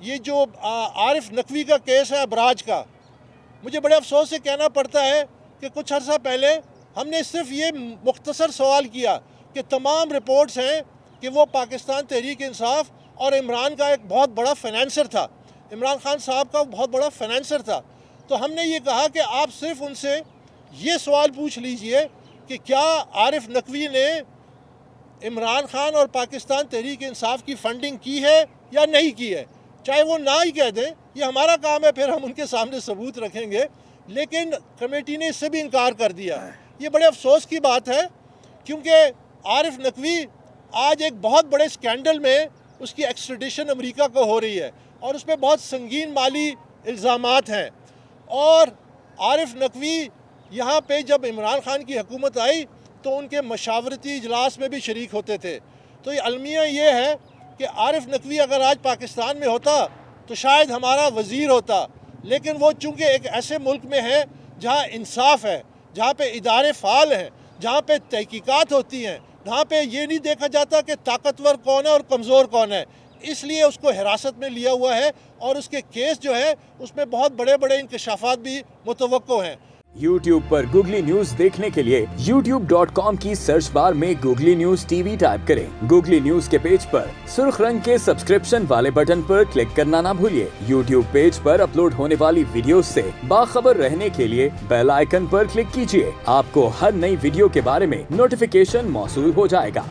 یہ جو عارف نقوی کا کیس ہے ابراج کا، مجھے بڑے افسوس سے کہنا پڑتا ہے کہ کچھ عرصہ پہلے ہم نے صرف یہ مختصر سوال کیا کہ تمام رپورٹس ہیں کہ وہ پاکستان تحریک انصاف اور عمران کا ایک بہت بڑا فائنینسر تھا، عمران خان صاحب کا بہت بڑا فائنینسر تھا، تو ہم نے یہ کہا کہ آپ صرف ان سے یہ سوال پوچھ لیجئے کہ کیا عارف نقوی نے عمران خان اور پاکستان تحریک انصاف کی فنڈنگ کی ہے یا نہیں کی ہے، چاہے وہ نہ ہی کہہ دیں، یہ ہمارا کام ہے، پھر ہم ان کے سامنے ثبوت رکھیں گے، لیکن کمیٹی نے اس سے بھی انکار کر دیا۔ یہ بڑے افسوس کی بات ہے کیونکہ عارف نقوی آج ایک بہت بڑے سکینڈل میں اس کی ایکسٹریڈیشن امریکہ کو ہو رہی ہے اور اس پہ بہت سنگین مالی الزامات ہیں، اور عارف نقوی یہاں پہ جب عمران خان کی حکومت آئی تو ان کے مشاورتی اجلاس میں بھی شریک ہوتے تھے۔ تو یہ المیہ یہ ہے کہ عارف نقوی اگر آج پاکستان میں ہوتا تو شاید ہمارا وزیر ہوتا، لیکن وہ چونکہ ایک ایسے ملک میں ہے جہاں انصاف ہے، جہاں پہ ادارے فعال ہیں، جہاں پہ تحقیقات ہوتی ہیں، جہاں پہ یہ نہیں دیکھا جاتا کہ طاقتور کون ہے اور کمزور کون ہے، اس لیے اس کو حراست میں لیا ہوا ہے، اور اس کے کیس جو ہے اس میں بہت بڑے بڑے انکشافات بھی متوقع ہیں۔ YouTube پر گوگلی نیوز دیکھنے کے لیے youtube.com کی سرچ بار میں googly news T V type کریں۔ گوگلی نیوز کے پیج پر سرخ رنگ کے سبسکرپشن والے بٹن پر کلک کرنا نہ بھولیے۔ YouTube پیج پر اپلوڈ ہونے والی ویڈیوز سے باخبر رہنے کے لیے بیل آئیکن پر کلک کیجیے۔ آپ کو ہر نئی ویڈیو کے بارے میں نوٹیفیکیشن موصول ہو جائے گا۔